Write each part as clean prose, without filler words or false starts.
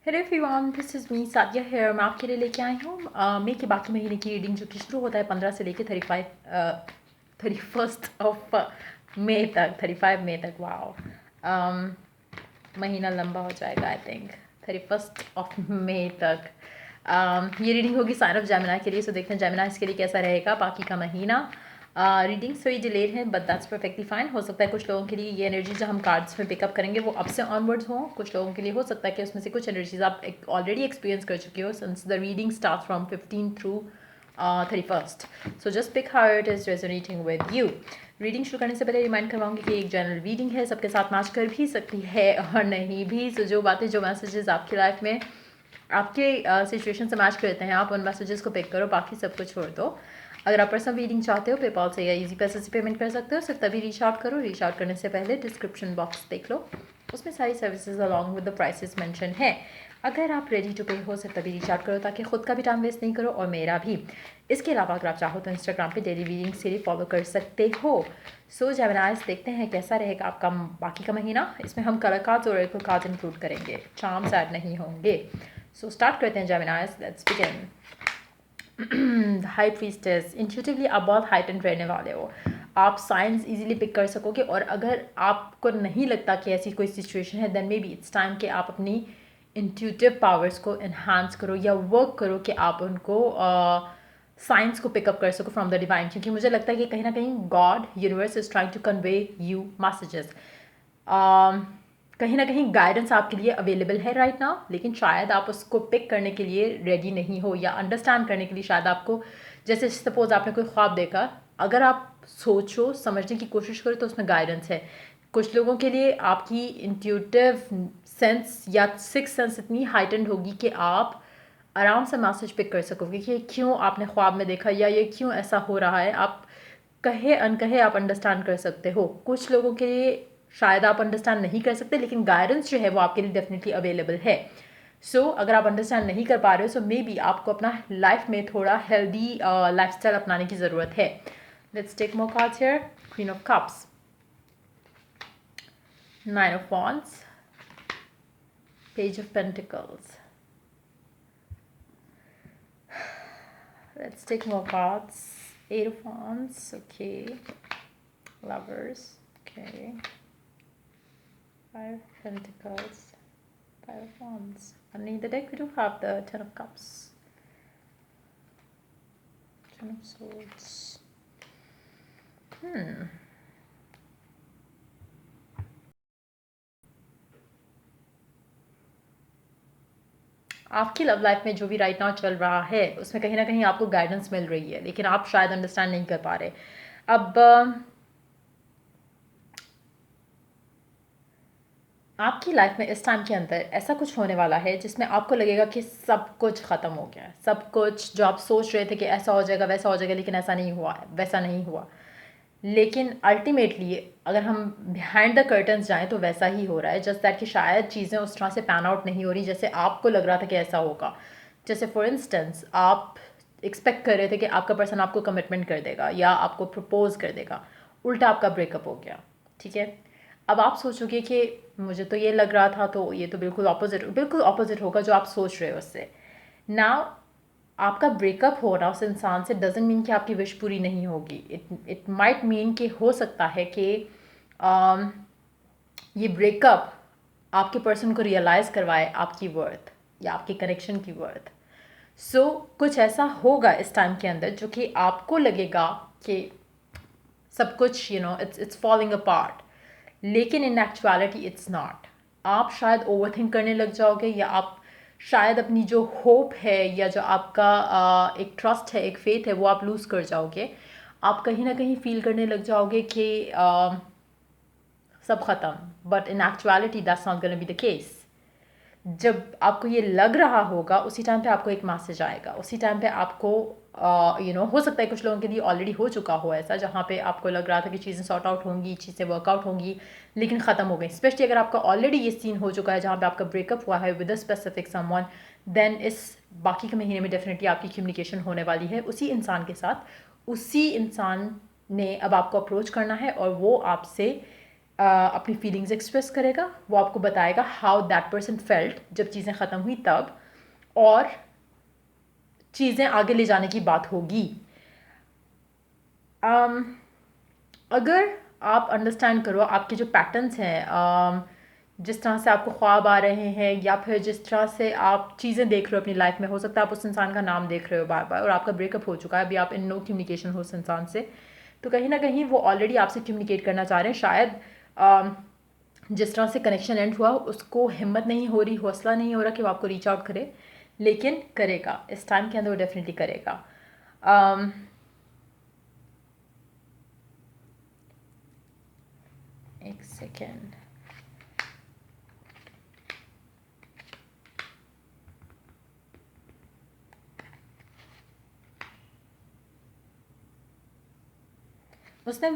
Hello everyone, this is me Sadia here. मैं आपके लिए लेके आई हूँ मई के बाकी महीने की रीडिंग, जो कि शुरू होता है 15 से लेके 31 ऑफ मई तक, 35 मई तक। वाओ, महीना लंबा हो जाएगा आई थिंक, 31 ऑफ मई तक। ये रीडिंग होगी साइन ऑफ जेमिनी के लिए। सो देखते हैं जेमिनी के लिए कैसा रहेगा बाकी का महीना। रीडिंग थोड़ी डिलेड है बट दैट्स परफेक्टली फाइन। हो सकता है कुछ लोगों के लिए ये एनर्जी जो हम कार्ड्स में पिकअप करेंगे वो अब से ऑनवर्ड्स हों। कुछ लोगों के लिए हो सकता है कि उसमें से कुछ एनर्जीज आप ऑलरेडी एक्सपीरियंस कर चुके हो since the reading start from 15 through 31st। So just pick how it is resonating with you. Reading शुरू करने से पहले रिमाइंड करवाऊंगी कि एक जनरल रीडिंग है, सबके साथ मैच कर भी सकती है और नहीं भी। सो जो बातें, जो मैसेजेस आपकी लाइफ में आपके सिचुएशन से मैच करते हैं, आप उन मैसेजेस को पिक करो, बाकी सब कुछ छोड़ दो। अगर आप पर्सनल रीडिंग चाहते हो पेपॉल से या इजी पैसे से पेमेंट कर सकते हो, सिर्फ तभी रीच आउट करो। रीच आउट करने से पहले डिस्क्रिप्शन बॉक्स देख लो, उसमें सारी services along with the prices mention है। अगर आप रेडी टू पे हो सिर्फ तभी रीच आउट करो, ताकि खुद का भी टाइम वेस्ट नहीं करो और मेरा भी। इसके अलावा अगर आप चाहो तो इंस्टाग्राम पे डेली रीडिंग सीरीज फॉलो कर सकते हो। सो जेमिनीज, देखते हैं कैसा रहेगा आपका बाकी का महीना। इसमें हम कलर कार्ड्स और ओरेकल कार्ड्स इंक्लूड करेंगे, चार्म्स ऐड नहीं होंगे। सो स्टार्ट करते हैं Geminis, let's begin. High priestess, intuitively आप बहुत हाइटेंड रहने वाले हो। आप साइंस इजीली पिक कर सकोगे, और अगर आपको नहीं लगता कि ऐसी कोई सिचुएशन है, then maybe it's time कि आप अपनी इंट्यूटिव पावर्स को इन्हांस करो या वर्क करो कि आप उनको साइंस को पिकअप कर सको फ्रॉम द डिवाइन। क्योंकि मुझे लगता है कि कहीं ना कहीं God, universe is trying to convey you messages. कहीं ना कहीं गाइडेंस आपके लिए अवेलेबल है राइट नाउ, लेकिन शायद आप उसको पिक करने के लिए रेडी नहीं हो, या अंडरस्टैंड करने के लिए शायद आपको, जैसे सपोज आपने कोई ख्वाब देखा, अगर आप सोचो, समझने की कोशिश करो तो उसमें गाइडेंस है। कुछ लोगों के लिए आपकी इंट्यूटिव सेंस या सिक्स सेंस इतनी हाइटेंड होगी कि आप आराम से मैसेज पिक कर सकोगे कि क्यों आपने ख्वाब में देखा या ये क्यों ऐसा हो रहा है। आप कहे अनकहे आप अंडरस्टैंड कर सकते हो। कुछ लोगों के लिए शायद आप अंडरस्टैंड नहीं कर सकते, लेकिन गाइडेंस जो है वो आपके लिए डेफिनेटली अवेलेबल है। सो अगर आप अंडरस्टैंड नहीं कर पा रहे हो, सो मे बी आपको अपना लाइफ में थोड़ा हेल्दी लाइफस्टाइल अपनाने की ज़रूरत है। Let's take more cards here. Queen of cups, nine of wands, page of pentacles. Let's take more cards. Eight of Wands, okay. Lovers, okay. Five of Pentacles, Five of Wands. Underneath the deck, we do have the Ten of Cups, Ten of Swords. आपकी love life में जो भी right now चल रहा है उसमें कहीं ना कहीं आपको गाइडेंस मिल रही है, लेकिन आप शायद अंडरस्टैंड नहीं कर पा रहे। अब आपकी लाइफ में इस टाइम के अंदर ऐसा कुछ होने वाला है जिसमें आपको लगेगा कि सब कुछ ख़त्म हो गया है। सब कुछ जो आप सोच रहे थे कि ऐसा हो जाएगा वैसा हो जाएगा, लेकिन ऐसा नहीं हुआ है, वैसा नहीं हुआ। लेकिन अल्टीमेटली अगर हम बिहाइंड द कर्टन्स जाएं तो वैसा ही हो रहा है। जस्ट दैट कि शायद चीज़ें उस तरह से पैन आउट नहीं हो रही जैसे आपको लग रहा था कि ऐसा होगा। जैसे फॉर इंस्टेंस, आप एक्सपेक्ट कर रहे थे कि आपका पर्सन आपको कमिटमेंट कर देगा या आपको प्रपोज कर देगा, उल्टा आपका ब्रेकअप हो गया। ठीक है, अब आप सोचोगे कि मुझे तो ये लग रहा था, तो ये तो बिल्कुल ऑपोजिट होगा जो आप सोच रहे हो उससे। नाउ आपका ब्रेकअप हो रहा उस इंसान से डजेंट मीन कि आपकी विश पूरी नहीं होगी। इट माइट मीन कि हो सकता है कि ये ब्रेकअप आपके पर्सन को रियलाइज़ करवाए आपकी वर्थ या आपके कनेक्शन की वर्थ। सो कुछ ऐसा होगा इस टाइम के अंदर जो कि आपको लगेगा कि सब कुछ इट्स फॉलिंग अपार्ट, लेकिन इन एक्चुअलिटी इट्स नॉट। आप शायद ओवरथिंक करने लग जाओगे, या आप शायद अपनी जो होप है या जो आपका एक ट्रस्ट है, एक फेथ है, वो आप लूज़ कर जाओगे। आप कहीं ना कहीं फील करने लग जाओगे कि सब ख़त्म, but in actuality that's not gonna be the case. जब आपको ये लग रहा होगा उसी टाइम पे आपको एक मैसेज आएगा, उसी टाइम पे आपको हो सकता है कुछ लोगों के लिए ऑलरेडी हो चुका हो ऐसा, जहाँ पे आपको लग रहा था कि चीज़ें सॉर्ट आउट होंगी, चीज़ें वर्कआउट होंगी, लेकिन ख़त्म हो गई। स्पेशली अगर आपका ऑलरेडी ये सीन हो चुका है जहाँ पे आपका ब्रेकअप हुआ है with a specific someone, then इस बाकी के महीने में डेफिनेटली आपकी कम्युनिकेशन होने वाली है उसी इंसान के साथ। उसी इंसान ने अब आपको अप्रोच करना है और वो आपसे अपनी फीलिंग्स एक्सप्रेस करेगा, वो आपको बताएगा हाउ दैट पर्सन फेल्ट जब चीज़ें ख़त्म हुई तब, और चीज़ें आगे ले जाने की बात होगी। अगर आप अंडरस्टैंड करो आपके जो पैटर्न्स हैं, जिस तरह से आपको ख्वाब आ रहे हैं या फिर जिस तरह से आप चीज़ें देख रहे हो अपनी लाइफ में, हो सकता है आप उस इंसान का नाम देख रहे हो बार बार और आपका ब्रेकअप हो चुका है, अभी आप इन नो कम्युनिकेशन हो उस इंसान से, तो कहीं ना कहीं वो ऑलरेडी आपसे कम्युनिकेट करना चाह रहे हैं। शायद जिस तरह से कनेक्शन एंड हुआ उसको हिम्मत नहीं हो रही, हौसला नहीं हो रहा कि वो आपको रीच आउट करे, लेकिन करेगा इस टाइम के अंदर, वो डेफिनेटली करेगा। एक सेकेंड। उसने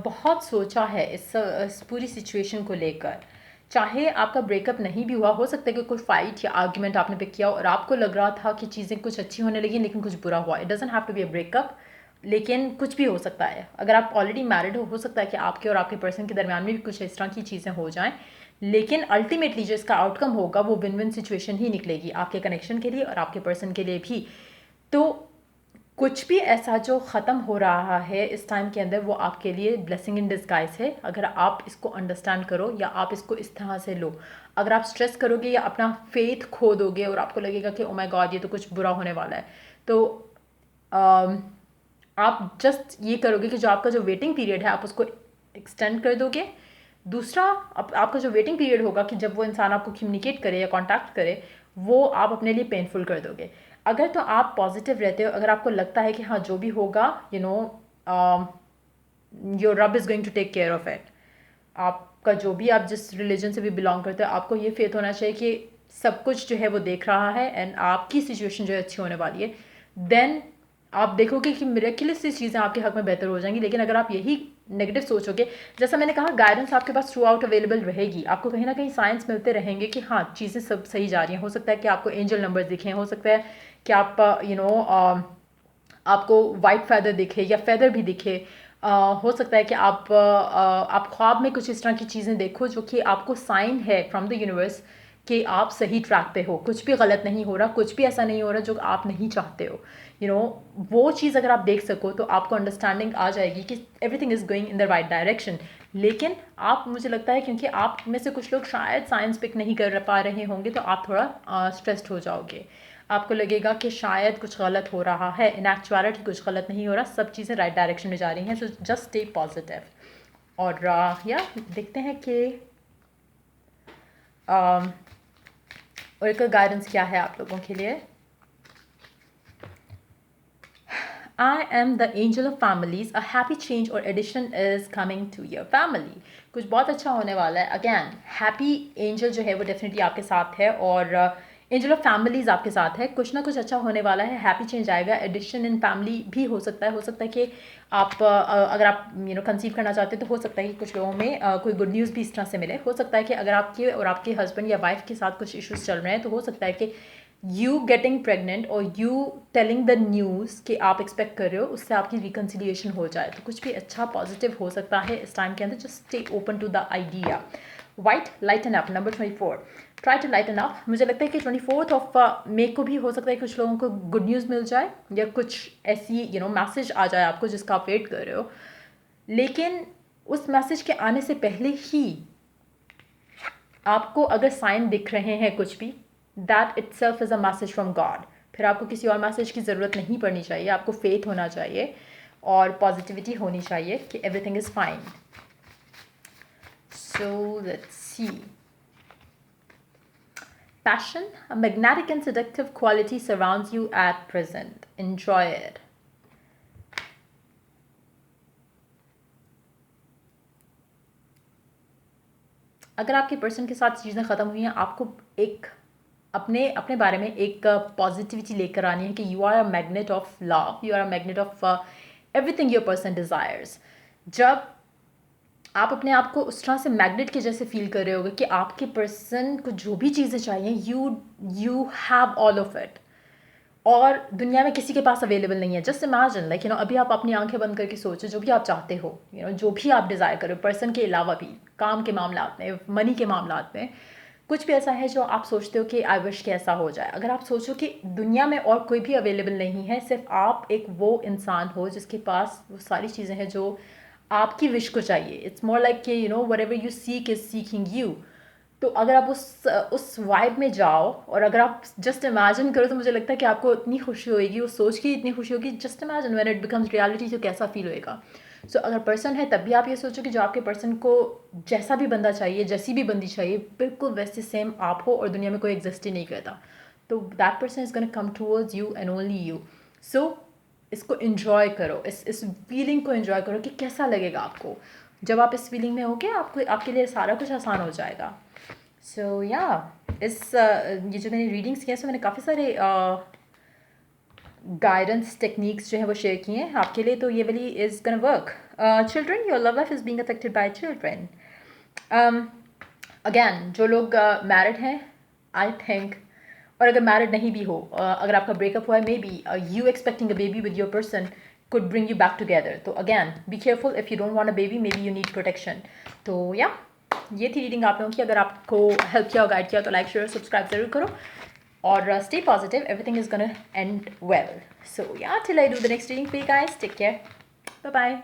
बहुत सोचा है इस पूरी सिचुएशन को लेकर। चाहे आपका ब्रेकअप नहीं भी हुआ, हो सकता है कि कोई फाइट या आर्ग्यूमेंट आपने पिक किया और आपको लग रहा था कि चीज़ें कुछ अच्छी होने लगी लेकिन कुछ बुरा हुआ। It doesn't have to be a breakup, लेकिन कुछ भी हो सकता है। अगर आप ऑलरेडी मैरिड हो सकता है कि आपके और आपके पर्सन के दरमियान में भी कुछ इस तरह की चीज़ें हो जाएं, लेकिन अल्टीमेटली जो इसका आउटकम होगा वो विन विन सिचुएशन ही निकलेगी आपके कनेक्शन के लिए और आपके पर्सन के लिए भी। तो कुछ भी ऐसा जो ख़त्म हो रहा है इस टाइम के अंदर, वो आपके लिए ब्लेसिंग इन डिस्गाइज है, अगर आप इसको अंडरस्टैंड करो या आप इसको इस तरह से लो। अगर आप स्ट्रेस करोगे या अपना फेथ खो दोगे और आपको लगेगा कि ओ माय गॉड ये तो कुछ बुरा होने वाला है, तो आप जस्ट ये करोगे कि जो आपका जो वेटिंग पीरियड है आप उसको एक्सटेंड कर दोगे। दूसरा, आपका जो वेटिंग पीरियड होगा कि जब वो इंसान आपको कम्युनिकेट करे या कॉन्टैक्ट करे, वो आप अपने लिए पेनफुल कर दोगे। अगर तो आप पॉजिटिव रहते हो, अगर आपको लगता है कि हाँ जो भी होगा your rub is going to take care of it, आपका जो भी, आप जिस रिलीजन से भी बिलोंग करते हो, आपको ये फेथ होना चाहिए कि सब कुछ जो है वो देख रहा है एंड आपकी सिचुएशन जो है अच्छी होने वाली है, देन आप देखोगे कि मिरेक्युलसली चीज़ें आपके हक में बेहतर हो जाएंगी। लेकिन अगर आप यही नेगेटिव सोचोगे, जैसा मैंने कहा, गाइडेंस आपके पास थ्रू आउट अवेलेबल रहेगी, आपको कहीं ना कहीं साइंस मिलते रहेंगे कि हाँ चीज़ें सब सही जा रही हैं। हो सकता है कि आपको एंजल नंबर्स दिखें, हो सकता है कि आप आपको वाइट फैदर दिखे या फैदर भी दिखे, हो सकता है कि आप ख्वाब में कुछ इस तरह की चीज़ें देखो जो कि आपको साइन है फ्रॉम द यूनिवर्स कि आप सही ट्रैक पे हो, कुछ भी गलत नहीं हो रहा, कुछ भी ऐसा नहीं हो रहा जो आप नहीं चाहते हो। वो चीज़ अगर आप देख सको तो आपको अंडरस्टैंडिंग आ जाएगी कि everything is going in the right direction. लेकिन आप, मुझे लगता है क्योंकि आप में से कुछ लोग शायद साइंस पिक नहीं कर पा रहे होंगे, तो आप थोड़ा स्ट्रेस्ड हो जाओगे। आपको लगेगा कि शायद कुछ गलत हो रहा है, इन एक्चुअलिटी कुछ गलत नहीं हो रहा, सब चीज़ें राइट डायरेक्शन में जा रही हैं। So just stay positive. और या देखते हैं कि ओरेकल गाइडेंस क्या है आप लोगों के लिए। I am the angel of families. A happy change or addition is coming to your family. कुछ बहुत अच्छा होने वाला है। अगेन हैप्पी एंजल जो है वो डेफिनेटली आपके साथ है और एंजल ऑफ फैमिलीज आपके साथ है। कुछ ना कुछ अच्छा होने वाला है, हैप्पी चेंज आएगा। एडिशन इन फैमिली भी हो सकता है। हो सकता है कि आप अगर आप कंसीव करना चाहते हो तो हो सकता है कि कुछ लोगों में कोई गुड न्यूज़ भी इस तरह से मिले। हो सकता है कि अगर आपके और आपके हस्बैंड या वाइफ के साथ कुछ इश्यूज चल रहे हैं तो हो सकता है कि यू गेटिंग प्रेगनेंट और यू टेलिंग द न्यूज़ कि आप एक्सपेक्ट कर रहे हो, उससे आपकी रिकन्सिलिएशन हो जाए। तो कुछ भी अच्छा पॉजिटिव हो सकता है इस टाइम के अंदर। Just stay open to the idea. White lighten up, number 24, try to lighten up. मुझे लगता है कि 24th ऑफ मे को भी हो सकता है कुछ लोगों को गुड न्यूज़ मिल जाए या कुछ ऐसी मैसेज आ जाए आपको जिसका आप वेट कर रहे हो। लेकिन उस मैसेज के आने से पहले ही आपको अगर साइन दिख रहे हैं कुछ भी, that it self is a message from God. फिर आपको किसी और मैसेज की ज़रूरत नहीं पड़नी चाहिए। आपको फेथ होना चाहिए और पॉजिटिविटी होनी चाहिए कि everything is fine. So let's see. Passion, a magnetic and seductive quality surrounds you at present. Enjoy it. अगर आपके पर्सन के साथ चीज़ें ख़त्म हुई हैं, आपको एक अपने अपने बारे में एक पॉजिटिविटी लेकर आनी है कि you are a magnet of love, you are a magnet of everything your person desires. जब आप अपने आप को उस तरह से मैग्नेट के जैसे फील कर रहे होगे कि आपके पर्सन को जो भी चीज़ें चाहिए, you have all of it. और दुनिया में किसी के पास अवेलेबल नहीं है। जस्ट इमेजिन लाइक अभी आप अपनी आंखें बंद करके सोचो जो भी आप चाहते हो, जो भी आप डिज़ायर करो पर्सन के अलावा भी, काम के मामलात में, मनी के मामलात में, कुछ भी ऐसा है जो आप सोचते हो कि आई विश कि ऐसा हो जाए। अगर आप सोचो कि दुनिया में और कोई भी अवेलेबल नहीं है, सिर्फ आप एक वो इंसान हो जिसके पास वो सारी चीज़ें हैं जो आपकी विश को चाहिए। इट्स मोर लाइक कि what ever you seek is seeking you. तो अगर आप उस वाइब में जाओ और अगर आप जस्ट इमेजिन करो, तो मुझे लगता है कि आपको इतनी खुशी होगी, वो सोच के इतनी खुशी होगी। Just imagine when it becomes reality तो कैसा फील होएगा। सो अगर पर्सन है तब भी आप ये सोचो कि जो आपके पर्सन को जैसा भी बंदा चाहिए, जैसी भी बंदी चाहिए, बिल्कुल वैसे सेम आप हो और दुनिया में कोई एग्जिस्ट ही नहीं करता, तो that person is gonna come towards you and only you. So इसको इन्जॉय करो, इस फीलिंग को इन्जॉय करो कि कैसा लगेगा आपको जब आप इस फीलिंग में होगे। आपको आपके लिए सारा कुछ आसान हो जाएगा। सो या ये जो मैंने रीडिंग्स किए हैं, मैंने काफ़ी सारे गाइडेंस टेक्निक्स जो है वो शेयर किए हैं आपके लिए, तो ये वाली is gonna work. Children, your love life is being affected by children. Again जो लोग मैरिड हैं, आई थिंक, और अगर मैरिड नहीं भी हो, अगर आपका ब्रेकअप हुआ है, may be you expecting a baby with your person could bring you back together. तो again be careful, if you don't want a baby, maybe you need protection. तो या ये थी रीडिंग आप लोगों की। अगर आपको हेल्प किया और गाइड किया तो लाइक शेयर सब्सक्राइब जरूर करो और stay positive, everything is gonna end well. So yeah till I do the next reading for you guys, take care, bye bye.